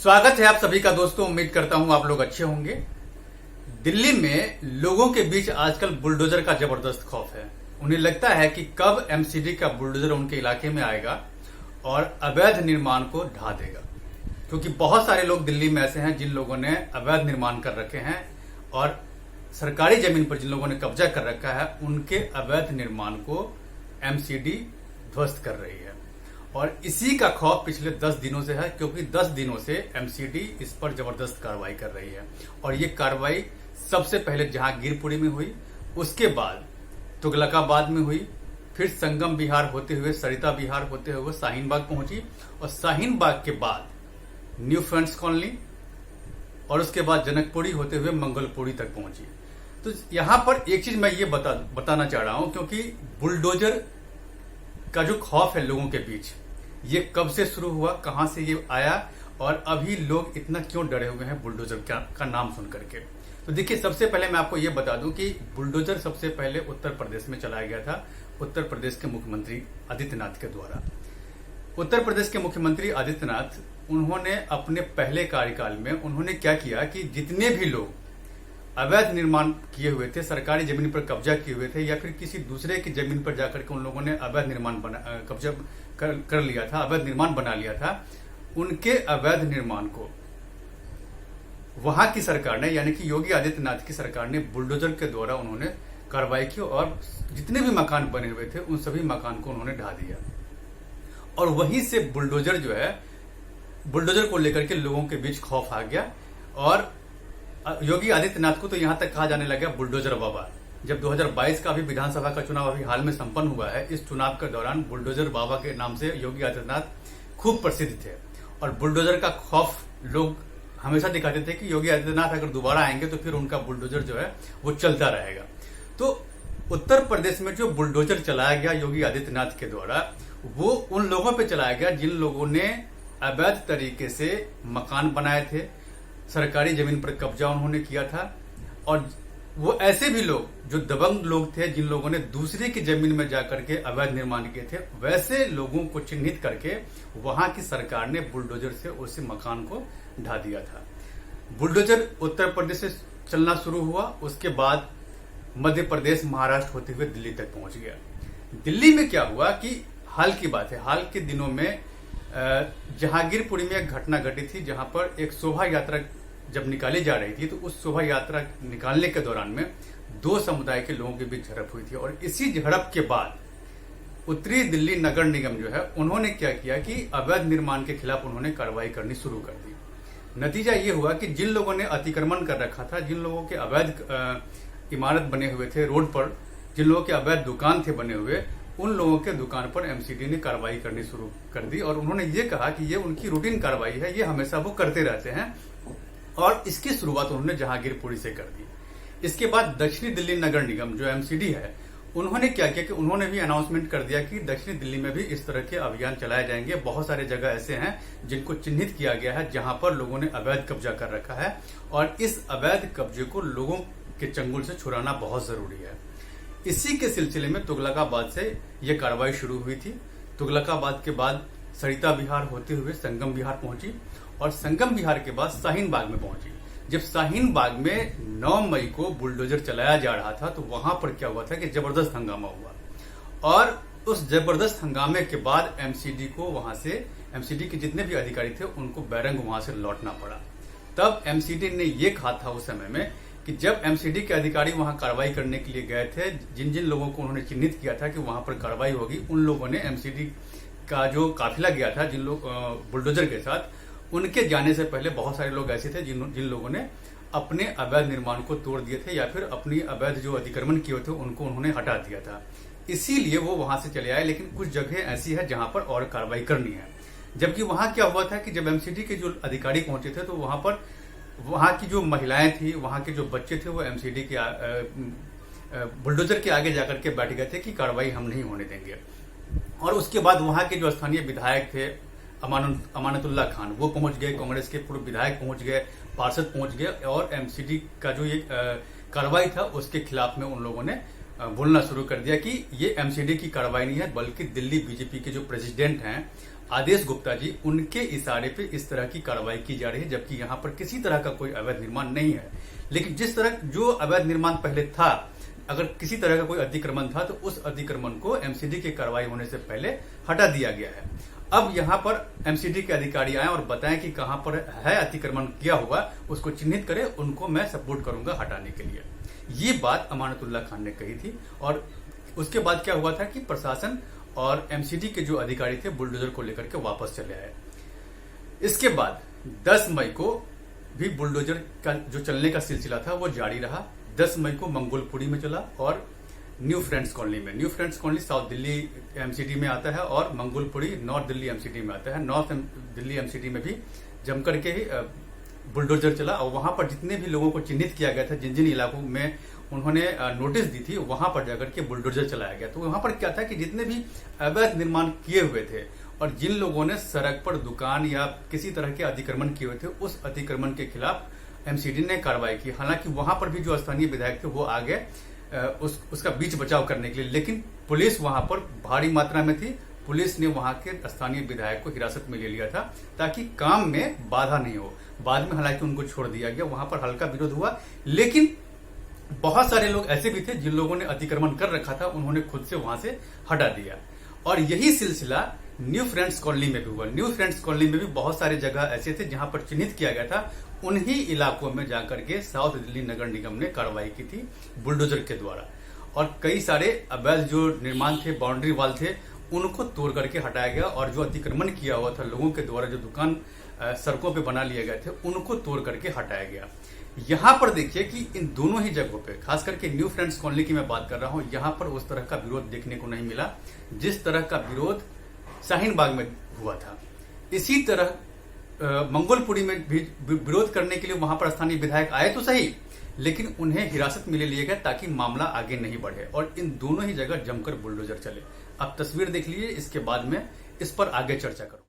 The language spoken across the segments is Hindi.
स्वागत है आप सभी का दोस्तों। उम्मीद करता हूं आप लोग अच्छे होंगे। दिल्ली में लोगों के बीच आजकल बुलडोजर का जबरदस्त खौफ है। उन्हें लगता है कि कब एमसीडी का बुलडोजर उनके इलाके में आएगा और अवैध निर्माण को ढा देगा, क्योंकि बहुत सारे लोग दिल्ली में ऐसे हैं जिन लोगों ने अवैध निर्माण कर रखे हैं और सरकारी जमीन पर जिन लोगों ने कब्जा कर रखा है उनके अवैध निर्माण को एमसीडी ध्वस्त कर रही है। और इसी का खौफ पिछले 10 दिनों से है, क्योंकि 10 दिनों से एमसीडी इस पर जबरदस्त कार्रवाई कर रही है। और ये कार्रवाई सबसे पहले जहांगीरपुरी में हुई, उसके बाद तुगलकाबाद में हुई, फिर संगम विहार होते हुए सरिता विहार होते हुए शाहीन बाग पहुंची और शाहीन बाग के बाद न्यू फ्रेंड्स कॉलोनी और उसके बाद जनकपुरी होते हुए मंगलपुरी तक पहुंची। तो यहां पर एक चीज मैं ये बताना चाह रहा हूं, क्योंकि बुलडोजर का जो खौफ है लोगों के बीच, ये कब से शुरू हुआ, कहां से ये आया और अभी लोग इतना क्यों डरे हुए हैं बुलडोजर का नाम सुन करके। तो देखिए, सबसे पहले मैं आपको ये बता दूं कि बुलडोजर सबसे पहले उत्तर प्रदेश में चलाया गया था, उत्तर प्रदेश के मुख्यमंत्री आदित्यनाथ के द्वारा। उत्तर प्रदेश के मुख्यमंत्री आदित्यनाथ, उन्होंने अपने पहले कार्यकाल में उन्होंने क्या किया कि जितने भी लोग अवैध निर्माण किए हुए थे, सरकारी जमीन पर कब्जा किए हुए थे या फिर किसी दूसरे की जमीन पर जाकर के उन लोगों ने अवैध निर्माण कब्जा कर लिया था, अवैध निर्माण बना लिया था, उनके अवैध निर्माण को वहां की सरकार ने, यानी कि योगी आदित्यनाथ की सरकार ने बुलडोजर के द्वारा उन्होंने कार्रवाई की और जितने भी मकान बने हुए थे उन सभी मकान को उन्होंने ढा दिया। और वहीं से बुलडोजर जो है, बुलडोजर को लेकर के लोगों के बीच खौफ आ गया और योगी आदित्यनाथ को तो यहां तक कहा जाने लगा बुलडोजर बाबा। जब 2022 का भी विधानसभा का चुनाव अभी हाल में संपन्न हुआ है, इस चुनाव के दौरान बुलडोजर बाबा के नाम से योगी आदित्यनाथ खूब प्रसिद्ध थे और बुलडोजर का खौफ लोग हमेशा दिखाते थे कि योगी आदित्यनाथ अगर दोबारा आएंगे तो फिर उनका बुलडोजर जो है वो चलता रहेगा। तो उत्तर प्रदेश में जो बुलडोजर चलाया गया योगी आदित्यनाथ के द्वारा, वो उन लोगों पर चलाया गया जिन लोगों ने अवैध तरीके से मकान बनाए थे, सरकारी जमीन पर कब्जा उन्होंने किया था। और वो ऐसे भी लोग जो दबंग लोग थे, जिन लोगों ने दूसरे की जमीन में जाकर के अवैध निर्माण किए थे, वैसे लोगों को चिन्हित करके वहां की सरकार ने बुलडोजर से उस मकान को ढा दिया था। बुलडोजर उत्तर प्रदेश से चलना शुरू हुआ, उसके बाद मध्य प्रदेश, महाराष्ट्र होते हुए दिल्ली तक पहुंच गया। दिल्ली में क्या हुआ कि हाल की बात है, हाल के दिनों में जहांगीरपुरी में एक घटना घटी थी, जहां पर एक शोभा यात्रा जब निकाली जा रही थी, तो उस शोभा यात्रा निकालने के दौरान में दो समुदाय के लोगों के बीच झड़प हुई थी। और इसी झड़प के बाद उत्तरी दिल्ली नगर निगम जो है, उन्होंने क्या किया कि अवैध निर्माण के खिलाफ उन्होंने कार्रवाई करनी शुरू कर दी। नतीजा ये हुआ कि जिन लोगों ने अतिक्रमण कर रखा था, जिन लोगों के अवैध इमारत बने हुए थे रोड पर, जिन लोगों के अवैध दुकान थे बने हुए, उन लोगों के दुकान पर एमसीडी ने कार्रवाई करनी शुरू कर दी। और उन्होंने ये कहा कि ये उनकी रूटीन कार्रवाई है, ये हमेशा वो करते रहते हैं और इसकी शुरुआत उन्होंने जहांगीरपुरी से कर दी। इसके बाद दक्षिणी दिल्ली नगर निगम जो एमसीडी है, उन्होंने क्या किया कि उन्होंने भी अनाउंसमेंट कर दिया कि दक्षिणी दिल्ली में भी इस तरह के अभियान चलाए जाएंगे। बहुत सारे जगह ऐसे हैं जिनको चिन्हित किया गया है जहां पर लोगों ने अवैध कब्जा कर रखा है और इस अवैध कब्जे को लोगों के चंगुल से छुड़ाना बहुत जरूरी है। इसी के सिलसिले में तुगलकाबाद से यह कार्रवाई शुरू हुई थी। तुगलकाबाद के बाद सरिता विहार होते हुए संगम विहार पहुंची और संगम विहार के बाद शाहीन बाग में पहुंची। जब शाहीन बाग में 9 मई को बुलडोजर चलाया जा रहा था, तो वहां पर क्या हुआ था कि जबरदस्त हंगामा हुआ और उस जबरदस्त हंगामे के बाद एमसीडी को वहां से, एमसीडी के जितने भी अधिकारी थे उनको बैरंग वहां से लौटना पड़ा। तब एमसीडी ने यह कहा था उस समय में कि जब एमसीडी के अधिकारी वहां कार्रवाई करने के लिए गए थे, जिन जिन लोगों को उन्होंने चिन्हित किया था कि वहां पर कार्रवाई होगी, उन लोगों ने एमसीडी का जो काफिला गया था जिन लोग बुलडोजर के साथ, उनके जाने से पहले बहुत सारे लोग ऐसे थे जिन लोगों ने अपने अवैध निर्माण को तोड़ दिए थे या फिर अपनी अवैध जो अतिक्रमण किए थे उनको उन्होंने हटा दिया था। इसीलिए वो वहां से चले आए। लेकिन कुछ जगह ऐसी है जहां पर और कार्रवाई करनी है। जबकि वहां क्या हुआ था कि जब एमसीडी के जो अधिकारी पहुंचे थे, तो वहां पर वहां की जो महिलाएं थी, वहां के जो बच्चे थे, वो एमसीडी के बुलडोजर के आगे जाकर के बैठ गए थे कि कार्रवाई हम नहीं होने देंगे। और उसके बाद वहां के जो स्थानीय विधायक थे अमानतुल्लाह खान, वो पहुंच गए, कांग्रेस के पूर्व विधायक पहुंच गए, पार्षद पहुंच गए और एमसीडी का जो ये कार्रवाई था उसके खिलाफ में उन लोगों ने बोलना शुरू कर दिया कि ये एमसीडी की कार्रवाई नहीं है, बल्कि दिल्ली बीजेपी के जो प्रेसिडेंट हैं आदेश गुप्ता जी, उनके इशारे पे इस तरह की कार्रवाई की जा रही है, जबकि यहाँ पर किसी तरह का कोई अवैध निर्माण नहीं है। लेकिन जिस तरह जो अवैध निर्माण पहले था, अगर किसी तरह का कोई अतिक्रमण था तो उस अतिक्रमण को एमसीडी की कार्रवाई होने से पहले हटा दिया गया है। अब यहाँ पर एमसीडी के अधिकारी आए और बताएं कि कहां पर है अतिक्रमण किया हुआ, उसको चिन्हित करें, उनको मैं सपोर्ट करूंगा हटाने के लिए। ये बात अमानतुल्लाह खान ने कही थी। और उसके बाद क्या हुआ था कि प्रशासन और एमसीडी के जो अधिकारी थे बुलडोजर को लेकर के वापस चले आए। इसके बाद 10 मई को भी बुलडोजर का जो चलने का सिलसिला था वो जारी रहा। 10 मई को मंगोलपुरी में चला और न्यू फ्रेंड्स कॉलोनी में। New friends colony south Delhi MCD में आता है और मंगोलपुरी नॉर्थ दिल्ली एमसीडी में आता है। नॉर्थ दिल्ली एमसीडी में भी जमकर के ही बुलडोजर चला और वहां पर जितने भी लोगों को चिन्हित किया गया था, जिन जिन इलाकों में उन्होंने नोटिस दी थी, वहां पर जाकर के बुलडोजर चलाया गया। तो वहां पर क्या था कि जितने भी अवैध निर्माण किए हुए थे और जिन लोगों ने सड़क पर दुकान या किसी तरह के अतिक्रमण किए हुए थे, उस अतिक्रमण के खिलाफ एमसीडी ने कार्रवाई की। हालांकि वहां पर भी जो स्थानीय विधायक थे वो आ गए उसका बीच बचाव करने के लिए, लेकिन पुलिस वहां पर भारी मात्रा में थी। पुलिस ने वहां के स्थानीय विधायक को हिरासत में ले लिया था ताकि काम में बाधा नहीं हो। बाद में हालांकि उनको छोड़ दिया गया। वहां पर हल्का विरोध हुआ, लेकिन बहुत सारे लोग ऐसे भी थे जिन लोगों ने अतिक्रमण कर रखा था, उन्होंने खुद से वहां से हटा दिया। और यही सिलसिला न्यू फ्रेंड्स कॉलोनी में भी हुआ। न्यू फ्रेंड्स कॉलोनी में भी बहुत सारे जगह ऐसे थे जहां पर चिन्हित किया गया था। उन्हीं इलाकों में जाकर के साउथ दिल्ली नगर निगम ने कार्रवाई की थी बुलडोजर के द्वारा। और कई सारे अवैध जो निर्माण थे, बाउंड्री वाल थे, उनको तोड़ करके हटाया गया। और जो अतिक्रमण किया हुआ था लोगों के द्वारा, जो दुकान सड़कों पे बना लिए गए थे, उनको तोड़ करके हटाया गया। यहां पर देखिए कि इन दोनों ही जगहों पे, खास करके न्यू फ्रेंड्स कॉलोनी की मैं बात कर रहा हूं, यहां पर उस तरह का विरोध देखने को नहीं मिला जिस तरह का विरोध शाहीन बाग में हुआ था। इसी तरह मंगोलपुरी में भी विरोध करने के लिए वहां पर स्थानीय विधायक आए तो सही, लेकिन उन्हें हिरासत में ले लिया गया ताकि मामला आगे नहीं बढ़े। और इन दोनों ही जगह जमकर बुलडोजर चले। अब तस्वीर देख लीजिए, इसके बाद में इस पर आगे चर्चा करूं।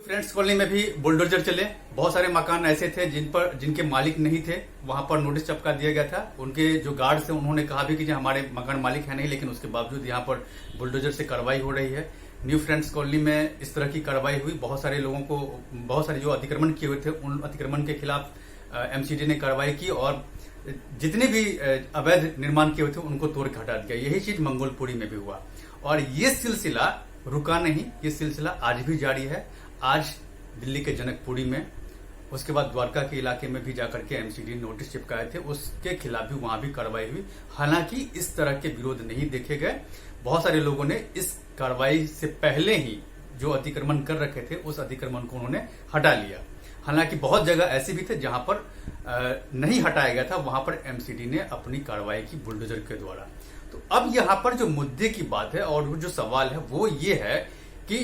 फ्रेंड्स कॉलोनी में भी बुलडोजर चले। बहुत सारे मकान ऐसे थे जिनके मालिक नहीं थे, वहां पर नोटिस चिपका दिया गया था। उनके जो गार्ड थे उन्होंने कहा भी कि जो हमारे मकान मालिक है नहीं, लेकिन उसके बावजूद यहाँ पर बुलडोजर से कार्रवाई हो रही है। न्यू फ्रेंड्स कॉलोनी में इस तरह की कार्रवाई हुई। बहुत सारे लोगों को, बहुत सारे जो अतिक्रमण किए हुए थे, उन अतिक्रमण के खिलाफ एमसीडी ने कार्रवाई की और जितने भी अवैध निर्माण किए हुए थे उनको तोड़ के हटा दिया। यही चीज मंगोलपुरी में भी हुआ और ये सिलसिला रुका नहीं, ये सिलसिला आज भी जारी है। आज दिल्ली के जनकपुरी में, उसके बाद द्वारका के इलाके में भी जाकर के एमसीडी नोटिस चिपकाए थे, उसके खिलाफ भी वहां भी कार्रवाई हुई। हालांकि इस तरह के विरोध नहीं देखे गए। बहुत सारे लोगों ने इस कार्रवाई से पहले ही जो अतिक्रमण कर रखे थे उस अतिक्रमण को उन्होंने हटा लिया। हालांकि बहुत जगह ऐसे भी थे जहां पर नहीं हटाया गया था, वहां पर एमसीडी ने अपनी कार्रवाई की बुलडोजर के द्वारा। तो अब यहां पर जो मुद्दे की बात है और जो सवाल है वो ये है कि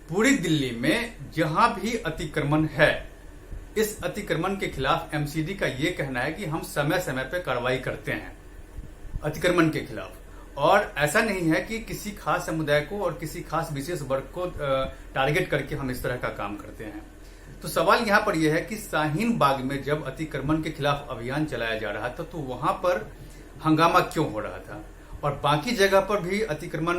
पूरी दिल्ली में जहां भी अतिक्रमण है, इस अतिक्रमण के खिलाफ एमसीडी का ये कहना है कि हम समय समय पर कार्रवाई करते हैं अतिक्रमण के खिलाफ। और ऐसा नहीं है कि किसी खास समुदाय को और किसी खास विशेष वर्ग को टारगेट करके हम इस तरह का काम करते हैं। तो सवाल यहां पर यह है कि शाहीन बाग में जब अतिक्रमण के खिलाफ अभियान चलाया जा रहा था तो वहां पर हंगामा क्यों हो रहा था और बाकी जगह पर भी अतिक्रमण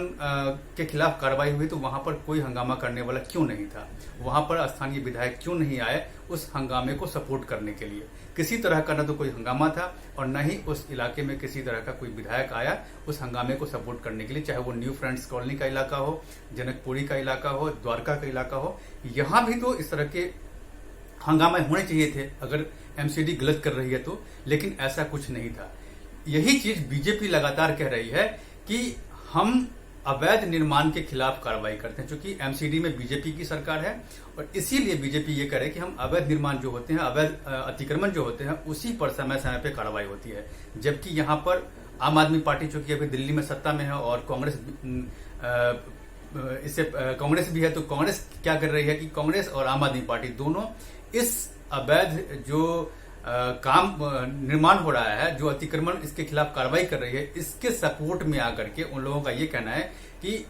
के खिलाफ कार्रवाई हुई तो वहां पर कोई हंगामा करने वाला क्यों नहीं था? वहां पर स्थानीय विधायक क्यों नहीं आए उस हंगामे को सपोर्ट करने के लिए? किसी तरह का न तो कोई हंगामा था और न ही उस इलाके में किसी तरह का कोई विधायक आया उस हंगामे को सपोर्ट करने के लिए, चाहे वो न्यू फ्रेंड्स कॉलोनी का इलाका हो, जनकपुरी का इलाका हो, द्वारका का इलाका हो। यहां भी तो इस तरह के हंगामे होने चाहिए थे अगर एमसीडी गलत कर रही है तो, लेकिन ऐसा कुछ नहीं था। यही चीज बीजेपी लगातार कह रही है कि हम अवैध निर्माण के खिलाफ कार्रवाई करते हैं, क्योंकि एमसीडी में बीजेपी की सरकार है और इसीलिए बीजेपी ये करे कि हम अवैध निर्माण जो होते हैं, अवैध अतिक्रमण जो होते हैं, उसी पर समय समय पे कार्रवाई होती है। जबकि यहाँ पर आम आदमी पार्टी चूंकि अभी दिल्ली में सत्ता में है और कांग्रेस इससे कांग्रेस भी है, तो कांग्रेस क्या कर रही है कि कांग्रेस और आम आदमी पार्टी दोनों इस अवैध जो काम निर्माण हो रहा है, जो अतिक्रमण, इसके खिलाफ कार्रवाई कर रही है, इसके सपोर्ट में आकर के उन लोगों का ये कहना है कि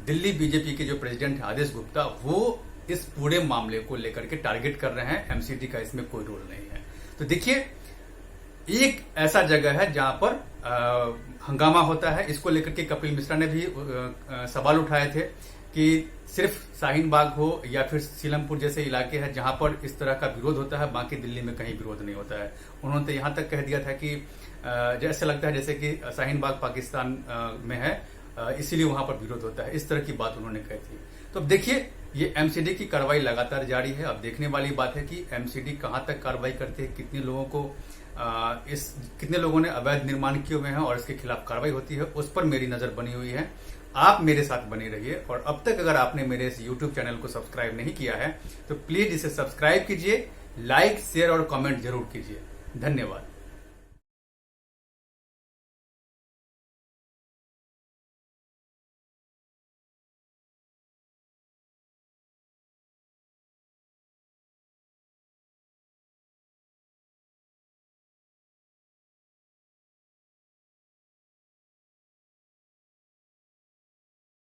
दिल्ली बीजेपी के जो प्रेसिडेंट है आदेश गुप्ता, वो इस पूरे मामले को लेकर के टारगेट कर रहे हैं। एमसीडी का इसमें कोई रोल नहीं है। तो देखिए, एक ऐसा जगह है जहां पर हंगामा होता है। इसको लेकर के कपिल मिश्रा ने भी सवाल उठाए थे कि सिर्फ शाहीन बाग हो या फिर सीलमपुर जैसे इलाके हैं जहां पर इस तरह का विरोध होता है, बाकी दिल्ली में कहीं विरोध नहीं होता है। उन्होंने तो यहां तक कह दिया था कि जैसे लगता है जैसे कि शाहीन बाग पाकिस्तान में है, इसीलिए वहां पर विरोध होता है। इस तरह की बात उन्होंने कही थी। तो अब देखिए, ये एमसीडी की कार्रवाई लगातार जारी है। अब देखने वाली बात है कि एमसीडी कहां तक कार्रवाई करती है, कितने लोगों को कितने लोगों ने अवैध निर्माण किए हुए हैं और इसके खिलाफ कार्रवाई होती है, उस पर मेरी नजर बनी हुई है। आप मेरे साथ बने रहिए और अब तक अगर आपने मेरे इस YouTube चैनल को सब्सक्राइब नहीं किया है तो प्लीज इसे सब्सक्राइब कीजिए, लाइक, शेयर और कमेंट जरूर कीजिए। धन्यवाद।